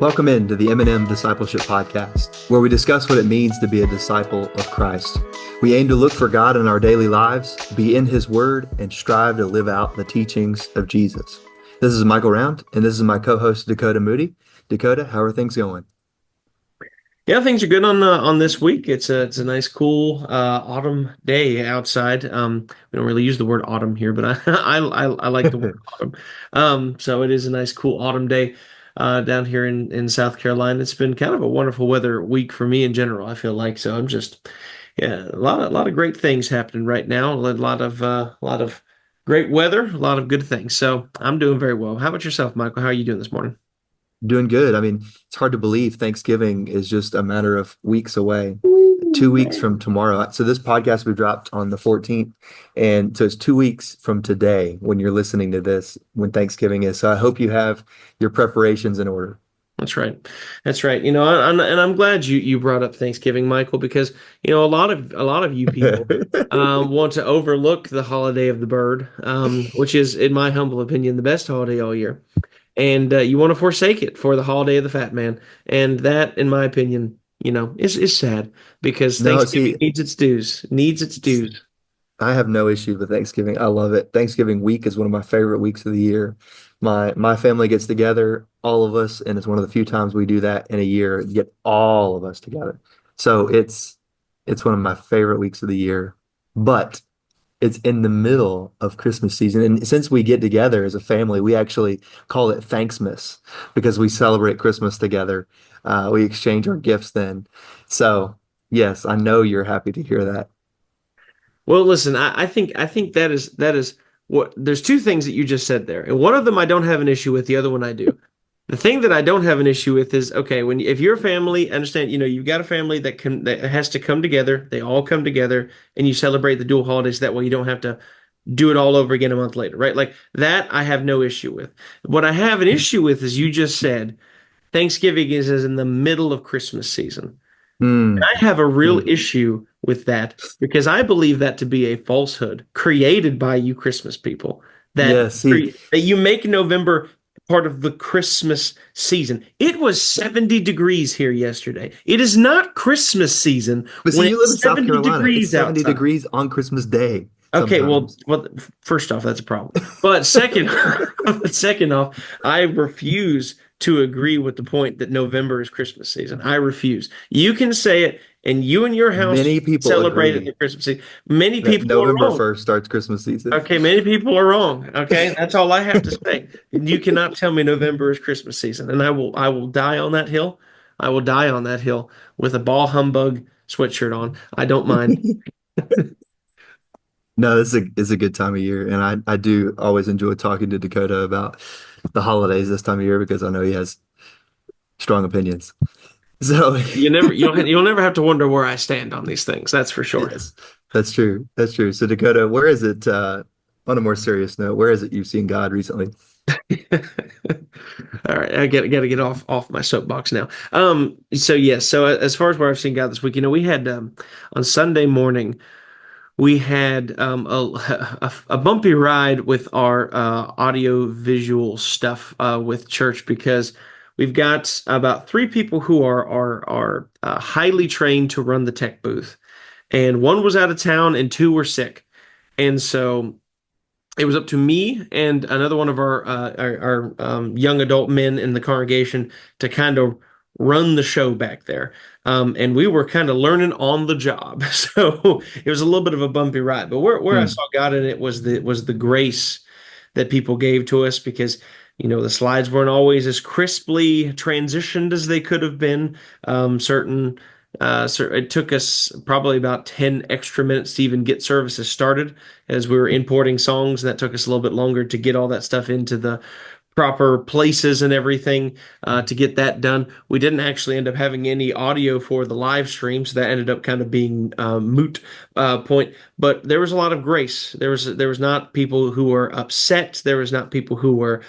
Welcome into the M&M Discipleship Podcast, where we discuss what it means to be a disciple of Christ. We aim to look for God in our daily lives, be in His Word, and strive to live out the teachings of Jesus. This is Michael Round, and this is my co-host, Dakota Moody. Dakota, how are things going? Yeah, things are good on this week. It's a nice, cool autumn day outside. We don't really use the word autumn here, but I like the word autumn. So it is a nice, cool autumn day down here in South Carolina. It's been kind of a wonderful weather week for me in general, I feel like. So I'm just, yeah, a lot of great things happening right now. A lot of great weather, a lot of good things. So I'm doing very well. How about yourself, Michael? How are you doing this morning? Doing good. I mean, it's hard to believe Thanksgiving is just a matter of weeks away, 2 weeks from tomorrow. So this podcast we dropped on the 14th, and so it's 2 weeks from today when you're listening to this, when Thanksgiving is. So I hope you have your preparations in order. That's right. That's right. I'm glad you brought up Thanksgiving, Michael, because a lot of you people want to overlook the holiday of the bird, which is, in my humble opinion, the best holiday all year, and you want to forsake it for the holiday of the fat man, and that, in my opinion, is sad because No, Thanksgiving see, needs its dues. Needs its dues. I have no issue with Thanksgiving. I love it. Thanksgiving week is one of my favorite weeks of the year. My family gets together, all of us, and it's one of the few times we do that in a year, get all of us together. So it's one of my favorite weeks of the year. But it's in the middle of Christmas season. And since we get together as a family, we actually call it Thanksmas because we celebrate Christmas together. We exchange our gifts then. So yes, I know you're happy to hear that. Well, listen, I think that is what there's two things that you just said there. And one of them I don't have an issue with, the other one I do. The thing that I don't have an issue with is, okay, if you're a family, understand, you've got a family that has to come together, they all come together and you celebrate the dual holidays, that way you don't have to do it all over again a month later, right? Like that I have no issue with. What I have an issue with is you just said Thanksgiving is in the middle of Christmas season. Mm, I have a real mm. issue with that because I believe that to be a falsehood created by you Christmas people that Yeah, see, that you make November part of the Christmas season. It was 70 degrees here yesterday. It is not Christmas season but see, when you live in it's South 70 Carolina. It's degrees 70 outside. degrees on Christmas Day Okay, well, sometimes. first off, that's a problem. But second off, I refuse to agree with the point that November is Christmas season. I refuse. You can say it, and you and your house Many people celebrate it agree in Christmas season. Many that people are November wrong. 1st starts Christmas season. Okay, many people are wrong. Okay, that's all I have to say. You cannot tell me November is Christmas season, and I will die on that hill. I will die on that hill with a ball humbug sweatshirt on. I don't mind. No, this is a good time of year, and I do always enjoy talking to Dakota about the holidays this time of year because I know he has strong opinions. So, You'll never have to wonder where I stand on these things. That's for sure. yes, that's true. That's true. So, Dakota, where is it, on a more serious note, where is it you've seen God recently? All right, I gotta get off my soapbox now. So yes, so as far as where I've seen God this week, we had on Sunday morning we had a bumpy ride with our audio visual stuff with church because we've got about three people who are highly trained to run the tech booth, and one was out of town and two were sick, and so it was up to me and another one of our young adult men in the congregation to kind of run the show back there. And we were kind of learning on the job. So it was a little bit of a bumpy ride. But where I Hmm. saw God in it was the grace that people gave to us because the slides weren't always as crisply transitioned as they could have been. It took us probably about 10 extra minutes to even get services started as we were importing songs. That took us a little bit longer to get all that stuff into the proper places and everything to get that done. We didn't actually end up having any audio for the live stream, so that ended up kind of being moot point. But there was a lot of grace. There was not people who were upset. There was not people who were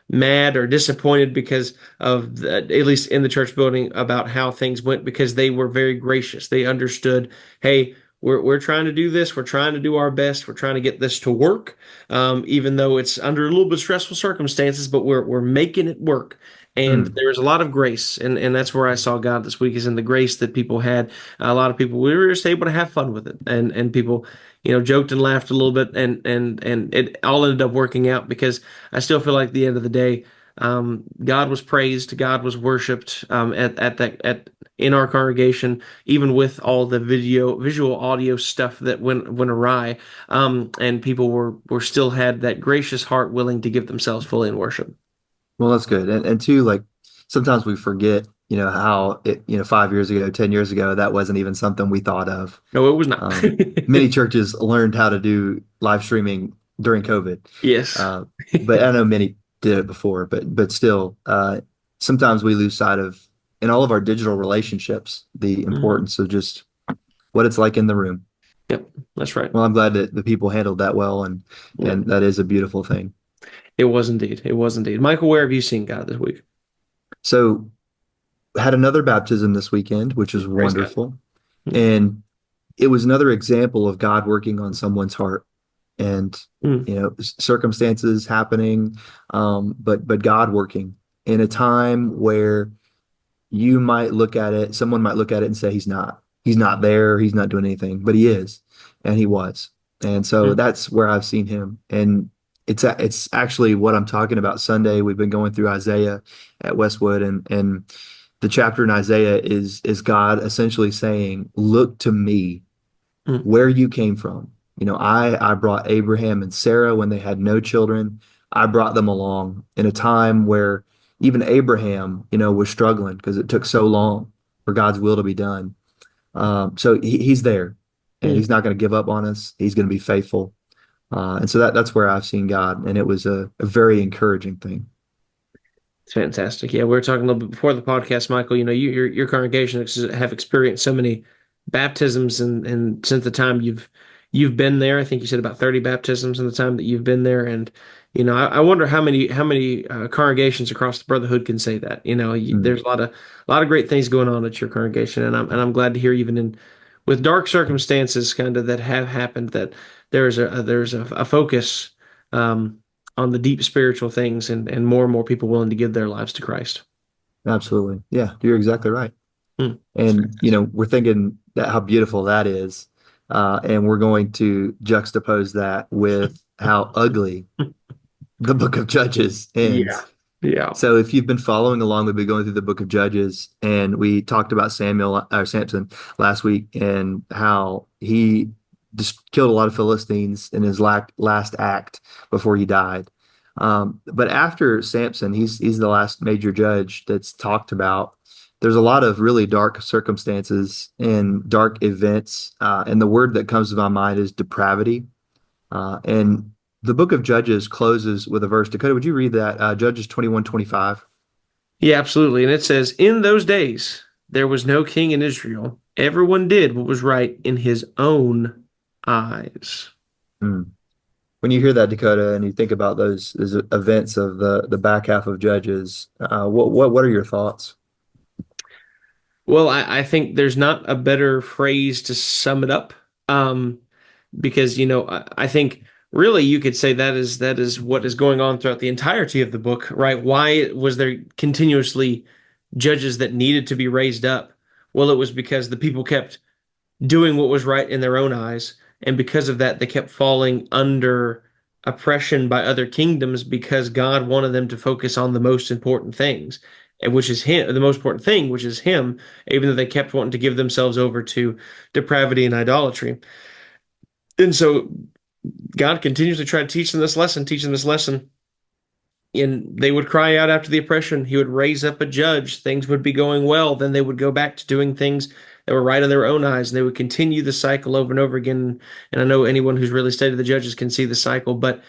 mad or disappointed because of at least in the church building about how things went because they were very gracious. They understood, hey, we're trying to do this. We're trying to do our best. We're trying to get this to work, even though it's under a little bit stressful circumstances. But we're making it work, And Mm. there was a lot of grace, and that's where I saw God this week, is in the grace that people had. A lot of people, we were just able to have fun with it, and people, joked and laughed a little bit, and it all ended up working out, because I still feel like at the end of the day, God was praised, God was worshipped, at in our congregation, even with all the visual audio stuff that went awry, and people were still had that gracious heart, willing to give themselves fully in worship. Well, that's good. And two, like sometimes we forget, how it, 5 years ago, 10 years ago, that wasn't even something we thought of. No, it was not. Many churches learned how to do live streaming during COVID. Yes. Uh, but I know many did it before, but still, sometimes we lose sight of in all of our digital relationships, the Mhm. importance of just what it's like in the room. Yep, that's right. Well, I'm glad that the people handled that well, Yep. and that is a beautiful thing. It was indeed. It was indeed. Michael, where have you seen God this week? So, had another baptism this weekend, which is Praise God. wonderful. Mm. And it was another example of God working on someone's heart and Mm. circumstances happening, but God working in a time where you might look at it, someone might look at it and say he's not there, he's not doing anything, but he is, and he was. And so Mm. that's where I've seen him. And it's actually what I'm talking about Sunday. We've been going through Isaiah at Westwood, and the chapter in Isaiah is God essentially saying, look to me Mm. where you came from. I brought Abraham and Sarah when they had no children. I brought them along in a time where even Abraham, was struggling because it took so long for God's will to be done. So he's there, and Mm. he's not going to give up on us. He's going to be faithful. And so that's where I've seen God, and it was a very encouraging thing. It's fantastic. Yeah, we were talking a little bit before the podcast, Michael. Your congregation have experienced so many baptisms, and since the time you've been there, I think you said about 30 baptisms in the time that you've been there, and I wonder how many congregations across the brotherhood can say that. Mm, There's a lot of great things going on at your congregation, and I'm glad to hear, even in with dark circumstances kind of that have happened, that there's a focus. On the deep spiritual things, and more and more people willing to give their lives to Christ. absolutely. Yeah, you're exactly right. It's And, fantastic. we're thinking that how beautiful that is. And we're going to juxtapose that with how ugly the book of Judges Yeah. ends. Yeah. So if you've been following along, we've been going through the book of Judges, and we talked about Samuel or Samson last week and how he just killed a lot of Philistines in his last act before he died. But after Samson, he's the last major judge that's talked about. There's a lot of really dark circumstances and dark events, and the word that comes to my mind is depravity. And the book of Judges closes with a verse. Dakota, would you read that? Judges 21:25. Yeah, absolutely. And it says, in those days, there was no king in Israel. Everyone did what was right in his own eyes. Mm. When you hear that, Dakota, and you think about those events of the back half of Judges, what are your thoughts? Well, I think there's not a better phrase to sum it up. Um, because I think really you could say that is what is going on throughout the entirety of the book, right? Why was there continuously judges that needed to be raised up? Well, it was because the people kept doing what was right in their own eyes, and because of that, they kept falling under oppression by other kingdoms, because God wanted them to focus on the most important things, and which is him, the most important thing, which is him, even though they kept wanting to give themselves over to depravity and idolatry. And so God continues to try to teach them this lesson, and they would cry out after the oppression. He would raise up a judge. Things would be going well. Then they would go back to doing things that were right in their own eyes, and they would continue the cycle over and over again. And I know anyone who's really studied the judges can see the cycle. But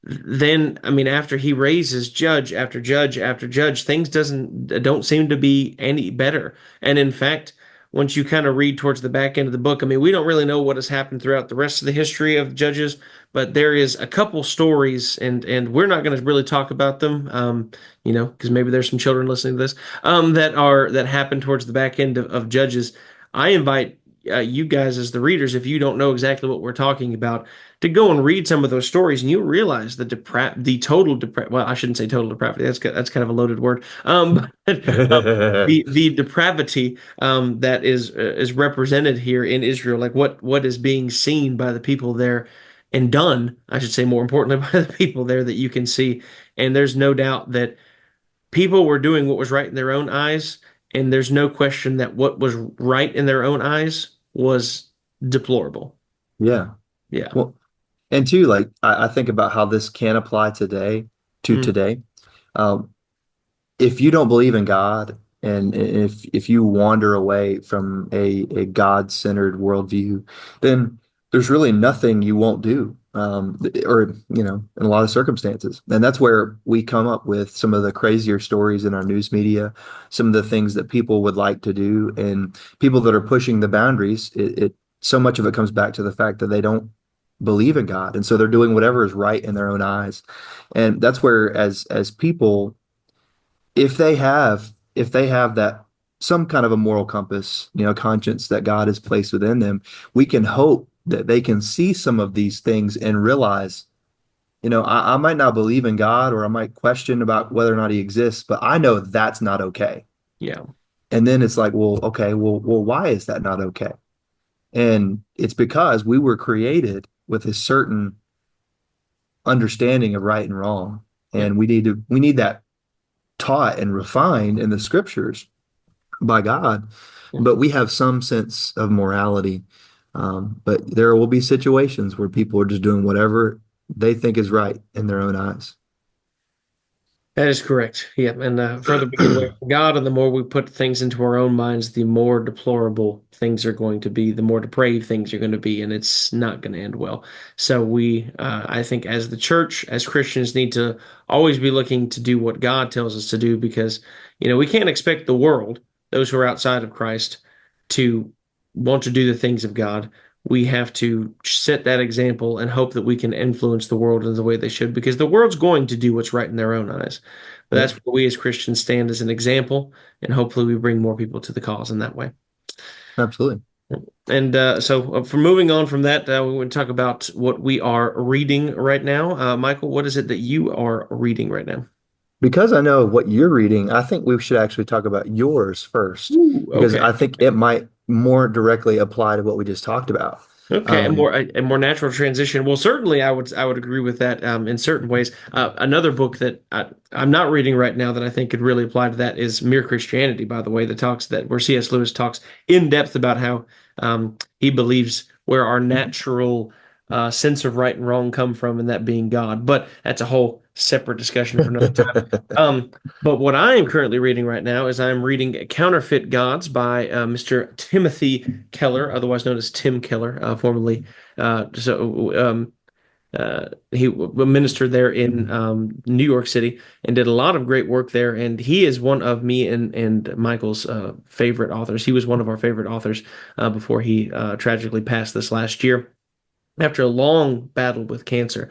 then, I mean, after he raises judge after judge after judge, things don't seem to be any better. And in fact, once you kind of read towards the back end of the book, I mean, we don't really know what has happened throughout the rest of the history of Judges, but there is a couple stories, and we're not going to really talk about them, because maybe there's some children listening to this, that happened towards the back end of Judges. I invite you guys as the readers, if you don't know exactly what we're talking about, to go and read some of those stories, and you'll realize the total well, I shouldn't say total depravity. That's kind of a loaded word. But the depravity that is represented here in Israel, like what is being seen by the people there and done, I should say more importantly by the people there that you can see. And there's no doubt that people were doing what was right in their own eyes, and there's no question that what was right in their own eyes was deplorable. Yeah. Yeah. Well, and two, like I think about how this can apply to Mm, today. Um, if you don't believe in God and if you wander away from a God-centered worldview, then there's really nothing you won't do. Or, in a lot of circumstances. And that's where we come up with some of the crazier stories in our news media, some of the things that people would like to do, and people that are pushing the boundaries. So much of it comes back to the fact that they don't believe in God. And so they're doing whatever is right in their own eyes. And that's where as people, if they have that some kind of a moral compass, conscience that God has placed within them, we can hope that they can see some of these things and realize, I might not believe in God, or I might question about whether or not he exists, but I know that's not okay. yeah. And then it's like, well, okay, well, why is that not okay? And it's because we were created with a certain understanding of right and wrong. Yeah. And we need that taught and refined in the scriptures by God, Yeah. but we have some sense of morality. But there will be situations where people are just doing whatever they think is right in their own eyes. That is correct. Yeah, and the further we get away from God, and the more we put things into our own minds, the more deplorable things are going to be, the more depraved things are going to be, and it's not going to end well. So I think, as the church, as Christians, need to always be looking to do what God tells us to do, because we can't expect the world, those who are outside of Christ, to want to do the things of God. We have to set that example and hope that we can influence the world in the way they should, because the world's going to do what's right in their own eyes. But Yeah, that's where we as Christians stand as an example, and hopefully we bring more people to the cause in that way. absolutely. And so, for moving on from that, we want to talk about what we are reading right now. Michael, what is it that you are reading right now? Because I know what you're reading, I think we should actually talk about yours first, Ooh, because okay. I think it might more directly apply to what we just talked about. Okay, Um, a more natural transition. Well, certainly, I would agree with that in certain ways. Another book that I'm not reading right now that I think could really apply to that is Mere Christianity. By the way, where C.S. Lewis talks in depth about how he believes where our natural sense of right and wrong come from, and that being God. But that's a whole separate discussion for another time. Um, but what I am currently reading right now is I'm reading Counterfeit Gods by Mr. Timothy Keller, otherwise known as Tim Keller, formerly. He ministered there in New York City and did a lot of great work there. And he is one of me and Michael's favorite authors. He was one of our favorite authors before he tragically passed this last year after a long battle with cancer.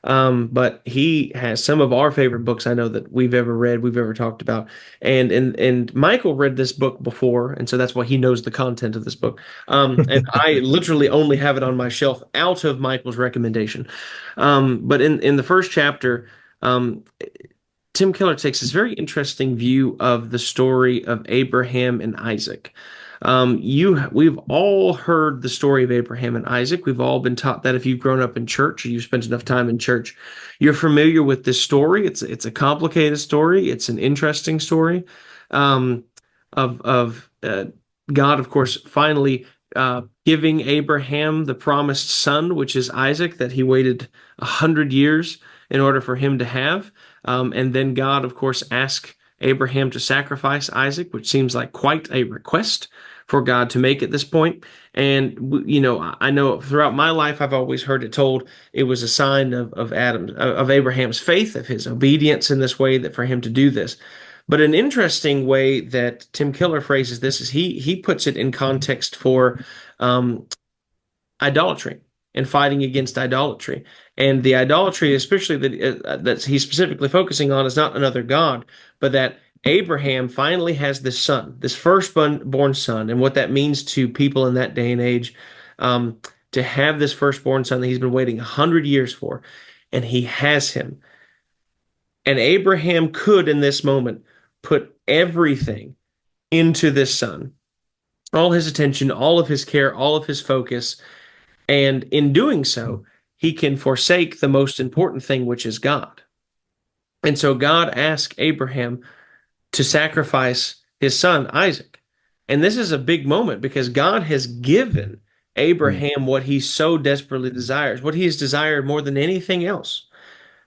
But he has some of our favorite books I know that we've ever read, we've ever talked about. And Michael read this book before, and so that's why he knows the content of this book. And I literally only have it on my shelf out of Michael's recommendation. But in the first chapter, um, Tim Keller takes this very interesting view of the story of Abraham and Isaac. We've all heard the story of Abraham and Isaac. We've all been taught that if you've grown up in church or you've spent enough time in church, you're familiar with this story. It's a complicated story. It's an interesting story um, of God, of course, finally giving Abraham the promised son, which is Isaac, that he waited 100 years in order for him to have. And then God, of course, asked Abraham to sacrifice Isaac, which seems like quite a request for God to make at this point. And I know throughout my life, I've always heard it told it was a sign of Abraham's faith, of his obedience in this way, that for him to do this. But an interesting way that Tim Keller phrases this is he puts it in context for um, idolatry and fighting against idolatry. And the idolatry, especially that he's specifically focusing on, is not another god, but that Abraham finally has this son, this firstborn son, and what that means to people in that day and age, um, to have this firstborn son that he's been waiting 100 years for, and he has him. And Abraham could, in this moment, put everything into this son, all his attention, all of his care, all of his focus. And in doing so, he can forsake the most important thing, which is God. And so God asked Abraham to sacrifice his son, Isaac. And this is a big moment because God has given Mm, Abraham what he so desperately desires, what he has desired more than anything else,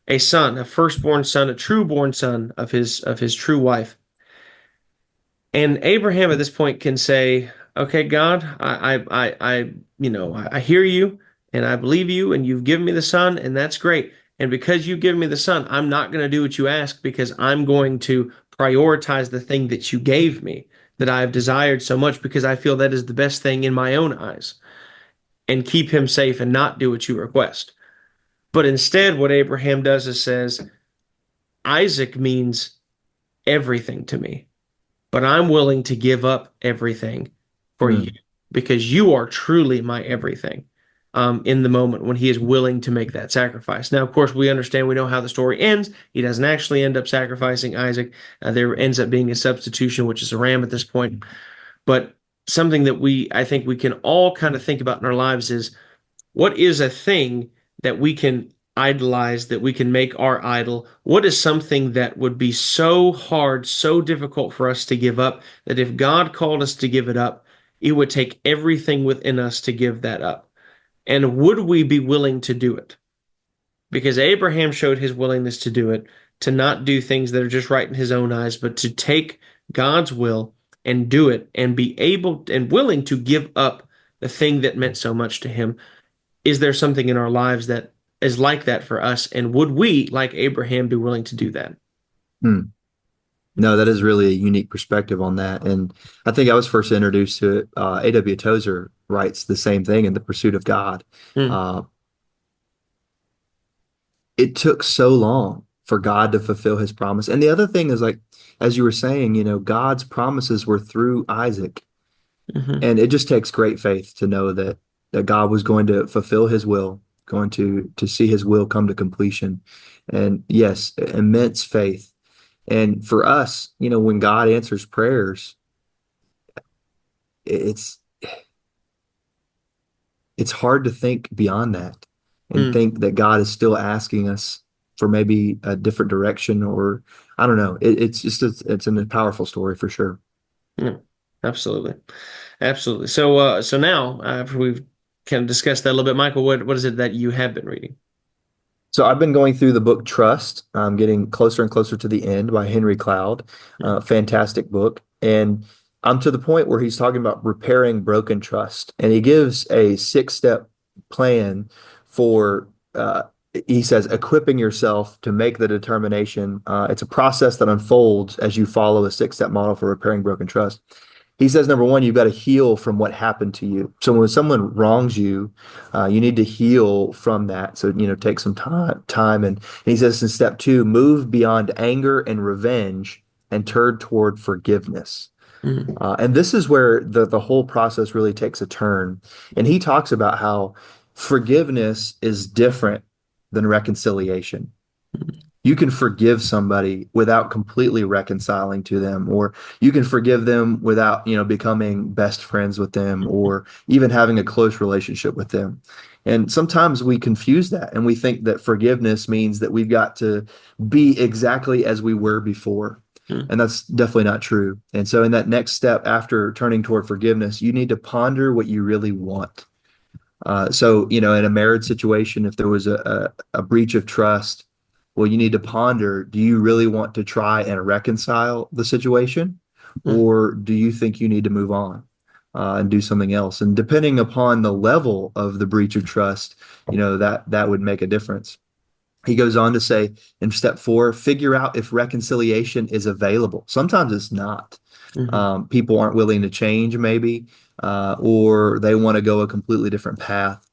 a son, a firstborn son, a true-born son of his true wife. And Abraham at this point can say, "Okay, God, I hear you, and I believe you, and you've given me the son, and that's great. And because you've given me the son, I'm not going to do what you ask because I'm going to prioritize the thing that you gave me, that I have desired so much, because I feel that is the best thing in my own eyes, and keep him safe and not do what you request." But instead, what Abraham does is says, Isaac means everything to me, but I'm willing to give up everything for you mm, because you are truly my everything. In the moment when he is willing to make that sacrifice. Now, of course, we understand, we know how the story ends. He doesn't actually end up sacrificing Isaac. There ends up being a substitution, which is a ram at this point. But something that I think we can all kind of think about in our lives is, what is a thing that we can idolize, that we can make our idol? What is something that would be so hard, so difficult for us to give up, that if God called us to give it up, it would take everything within us to give that up? And would we be willing to do it? Because Abraham showed his willingness to do it, to not do things that are just right in his own eyes, but to take God's will and do it and be able and willing to give up the thing that meant so much to him. Is there something in our lives that is like that for us? And would we, like Abraham, be willing to do that? mm. No, that is really a unique perspective on that. And I think I was first introduced to it. A.W. Tozer writes the same thing in The Pursuit of God. Mm, Uh, it took so long for God to fulfill his promise. And the other thing is, like, as you were saying, God's promises were through Isaac. hmm And it just takes great faith to know that God was going to fulfill his will, going to see his will come to completion. And yes, immense faith. And for us, when God answers prayers, it's it's hard to think beyond that and mm, think that God is still asking us for maybe a different direction, or I don't know. It's a powerful story for sure. mm. Absolutely. Absolutely. So now, after we've kind of discussed that a little bit, Michael, what is it that you have been reading? So I've been going through the book Trust. I'm getting closer and closer to the end by Henry Cloud. Mm, Fantastic book. And I'm to the point where he's talking about repairing broken trust. And he gives a 6-step plan for, he says, equipping yourself to make the determination. It's a process that unfolds as you follow a 6-step model for repairing broken trust. He says, number one, you've got to heal from what happened to you. So when someone wrongs you, you need to heal from that. So, take some time. And he says in step two, move beyond anger and revenge and turn toward forgiveness. mm, And this is where the whole process really takes a turn. And he talks about how forgiveness is different than reconciliation. mm, You can forgive somebody without completely reconciling to them, or you can forgive them without, becoming best friends with them or even having a close relationship with them. And sometimes we confuse that and we think that forgiveness means that we've got to be exactly as we were before. mm, And that's definitely not true. And so in that next step after turning toward forgiveness, you need to ponder what you really want. So, in a marriage situation, if there was a breach of trust, well, you need to ponder, do you really want to try and reconcile the situation? mm, Or do you think you need to move on and do something else? And depending upon the level of the breach of trust, that would make a difference. He goes on to say in step four, figure out if reconciliation is available. Sometimes it's not. mhm, People aren't willing to change, maybe, or they want to go a completely different path.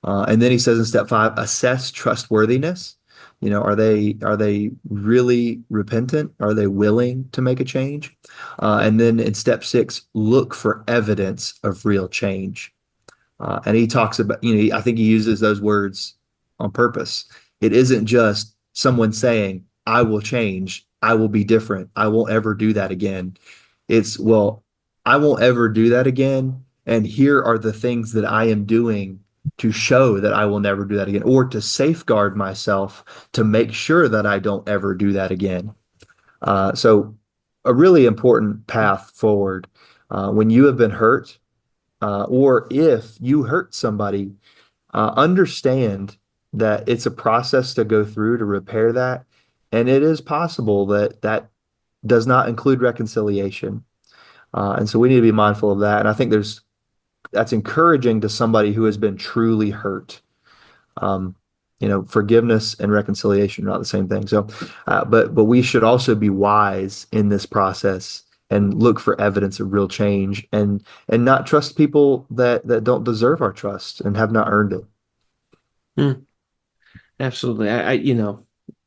And then he says in step five, assess trustworthiness. Are they really repentant? Are they willing to make a change? And then in step six, look for evidence of real change. And he talks about, I think he uses those words on purpose. It isn't just someone saying, I will change, I will be different, I won't ever do that again. It's, well, I won't ever do that again. And here are the things that I am doing to show that I will never do that again, or to safeguard myself to make sure that I don't ever do that again. So, a really important path forward when you have been hurt, or if you hurt somebody, understand that it's a process to go through to repair that. And it is possible that that does not include reconciliation. And so we need to be mindful of that. And I think that's encouraging to somebody who has been truly hurt. Um, Forgiveness and reconciliation are not the same thing. So, but we should also be wise in this process and look for evidence of real change, and not trust people that don't deserve our trust and have not earned it. Mm, absolutely.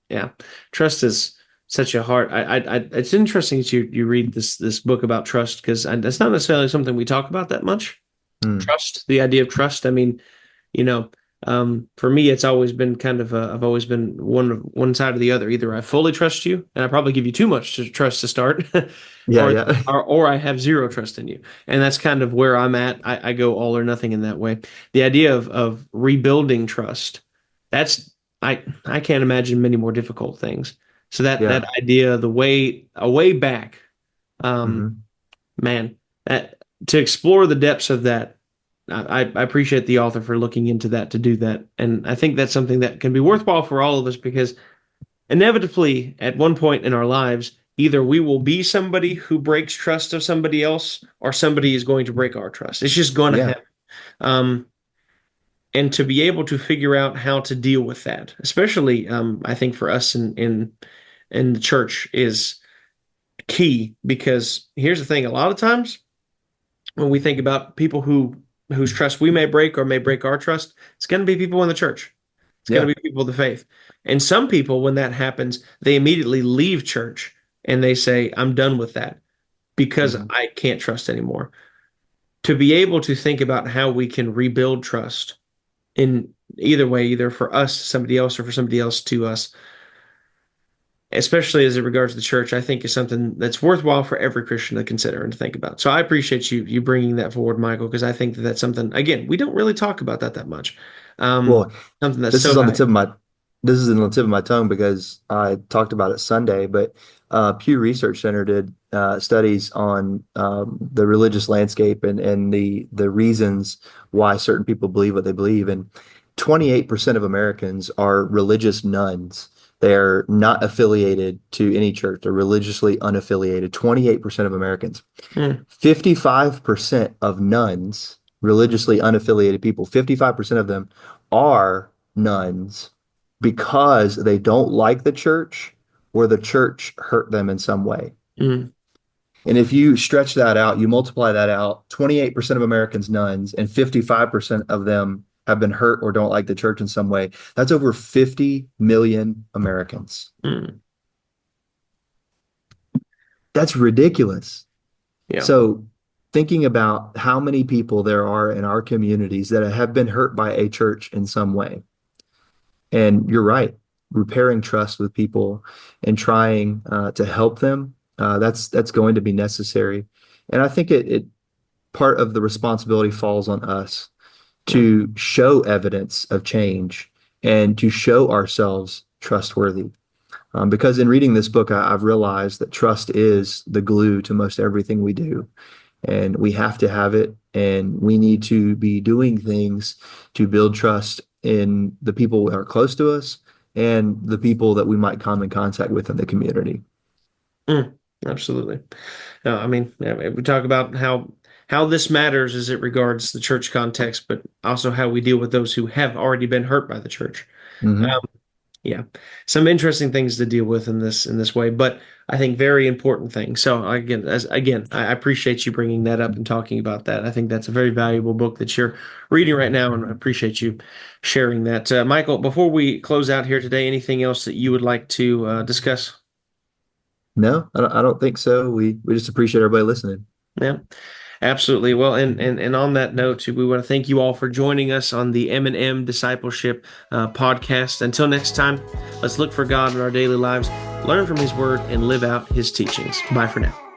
Yeah, trust is such a hard. It's interesting that you read this book about trust because that's not necessarily something we talk about that much. Mm. Trust, the idea of trust. I mean, you know, for me, it's always been I've always been one side or the other. Either I fully trust you, and I probably give you too much to trust to start, Yeah, or yeah. or I have zero trust in you, and that's kind of where I'm at. I go all or nothing in that way. The idea of rebuilding trust, that's I can't imagine many more difficult things. So that Yeah. idea, the way a way back, um, Hmm. man, that to explore the depths of that. I appreciate the author for looking into that to do that. And I think that's something that can be worthwhile for all of us because inevitably, at one point in our lives, either we will be somebody who breaks trust of somebody else or somebody is going to break our trust. It's just going to Yeah. happen. Um, and to be able to figure out how to deal with that, especially I think for us in the church is key because here's the thing, a lot of times when we think about people whose trust we may break or may break our trust, it's going to be people in the church. It's going Yeah. to be people of the faith. And some people, when that happens, they immediately leave church and they say, I'm done with that because Hmm. I can't trust anymore. To be able to think about how we can rebuild trust in either way, either for us, somebody else, or for somebody else to us, especially as it regards the church, I think is something that's worthwhile for every Christian to consider and to think about. So I appreciate you bringing that forward, Michael, because I think that that's something, again, we don't really talk about that much. Um, Well, something that's this so is on the tip of valuable. my this is on the tip of my tongue because I talked about it Sunday, but Pew Research Center did studies on the religious landscape and the reasons why certain people believe what they believe. And 28% of Americans are religious nuns. They're not affiliated to any church. They're religiously unaffiliated. 28% of Americans. Mm, 55% of nuns, religiously unaffiliated people, 55% of them are nuns because they don't like the church or the church hurt them in some way. mm, And if you stretch that out, you multiply that out, 28% of Americans nuns and 55% of them have been hurt or don't like the church in some way. That's over 50 million Americans. mm. That's ridiculous. Yeah. So, thinking about how many people there are in our communities that have been hurt by a church in some way. And you're right, repairing trust with people and trying to help them, that's going to be necessary. And I think it part of the responsibility falls on us Yeah. to show evidence of change and to show ourselves trustworthy. Because in reading this book, I've realized that trust is the glue to most everything we do, and we have to have it, and we need to be doing things to build trust in the people that are close to us and the people that we might come in contact with in the community. Mm, absolutely. No, I mean, yeah, we talk about how this matters as it regards the church context, but also how we deal with those who have already been hurt by the church. Hmm. Yeah, some interesting things to deal with in this way, but I think very important things. So again, I appreciate you bringing that up and talking about that. I think that's a very valuable book that you're reading right now, and I appreciate you sharing that. Michael, before we close out here today, anything else that you would like to discuss? No, I don't think so. We just appreciate everybody listening. Yeah. Absolutely. Well, and on that note, we want to thank you all for joining us on the M&M Discipleship Podcast. Until next time, let's look for God in our daily lives, learn from His Word, and live out His teachings. Bye for now.